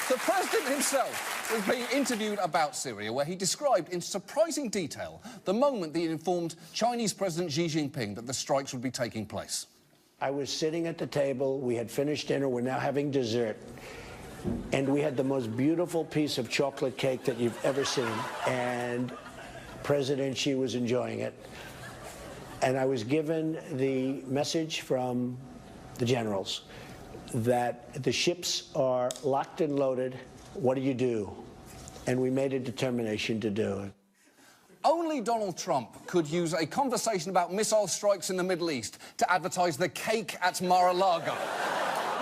The president himself was being interviewed about Syria, where he described in surprising detail the moment that he informed Chinese President Xi Jinping that the strikes would be taking place. I was sitting at the table, we had finished dinner, we're now having dessert, and we had the most beautiful piece of chocolate cake that you've ever seen, and President Xi was enjoying it. And I was given the message from the generals that the ships are locked and loaded. What do you do? And we made a determination to do it. Only Donald Trump could use a conversation about missile strikes in the Middle East to advertise the cake at Mar-a-Lago.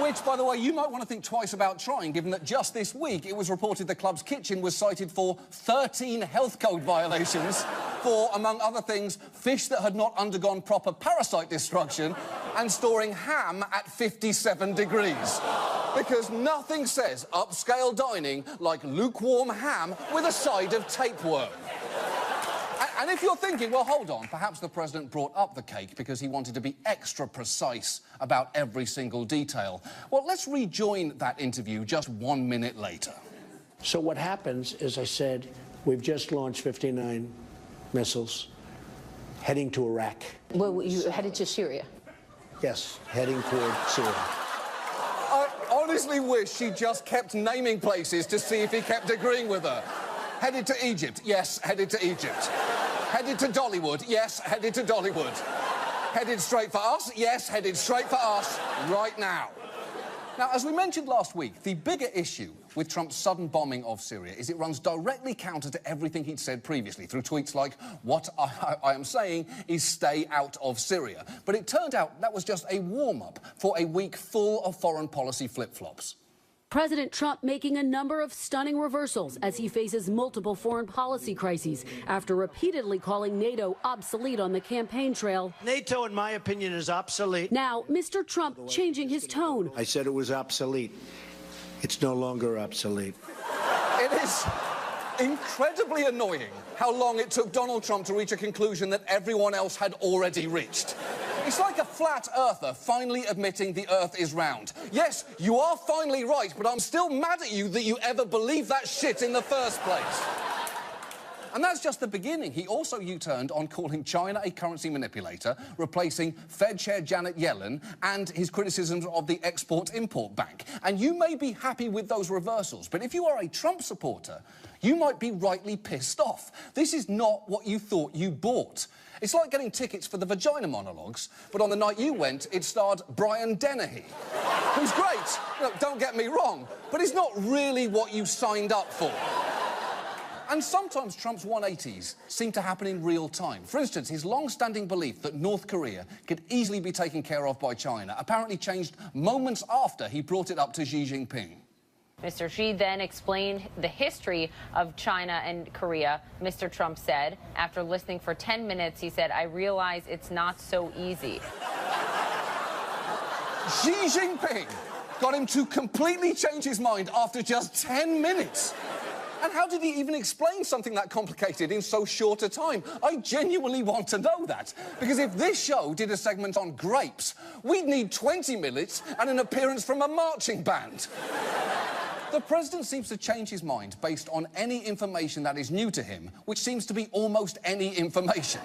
Which, by the way, you might want to think twice about trying, given that just this week it was reported the club's kitchen was cited for 13 health code violations for, among other things, fish that had not undergone proper parasite destruction and storing ham at 57 degrees. Because nothing says upscale dining like lukewarm ham with a side of tapeworm. And if you're thinking, well, hold on, perhaps the president brought up the cake because he wanted to be extra precise about every single detail. Well, let's rejoin that interview just 1 minute later. So what happens is, I said, we've just launched 59 missiles heading to Iraq. Well, you headed to Syria? Yes, heading toward Syria. I honestly wish she just kept naming places to see if he kept agreeing with her. Headed to Egypt, yes, headed to Egypt. Headed to Dollywood, yes, headed to Dollywood. Headed straight for us, yes, headed straight for us, right now. Now, as we mentioned last week, the bigger issue with Trump's sudden bombing of Syria is it runs directly counter to everything he'd said previously through tweets like, what I am saying is stay out of Syria. But it turned out that was just a warm-up for a week full of foreign policy flip-flops. President Trump making a number of stunning reversals as he faces multiple foreign policy crises after repeatedly calling NATO obsolete on the campaign trail. NATO, in my opinion, is obsolete. Now, Mr. Trump changing his tone. I said it was obsolete. It's no longer obsolete. It is incredibly annoying how long it took Donald Trump to reach a conclusion that everyone else had already reached. It's like a flat earther finally admitting the earth is round. Yes, you are finally right, but I'm still mad at you that you ever believed that shit in the first place. And that's just the beginning. He also U-turned on calling China a currency manipulator, replacing Fed Chair Janet Yellen, and his criticisms of the Export-Import Bank. And you may be happy with those reversals, but if you are a Trump supporter, you might be rightly pissed off. This is not what you thought you bought. It's like getting tickets for the vagina monologues, but on the night you went, it starred Brian Dennehy, who's great. Look, don't get me wrong, but it's not really what you signed up for. And sometimes Trump's 180s seem to happen in real time. For instance, his long-standing belief that North Korea could easily be taken care of by China apparently changed moments after he brought it up to Xi Jinping. Mr. Xi then explained the history of China and Korea. Mr. Trump said, after listening for 10 minutes, he said, I realize it's not so easy. Xi Jinping got him to completely change his mind after just 10 minutes. And how did he even explain something that complicated in so short a time? I genuinely want to know that. Because if this show did a segment on grapes, we'd need 20 minutes and an appearance from a marching band. The president seems to change his mind based on any information that is new to him, which seems to be almost any information.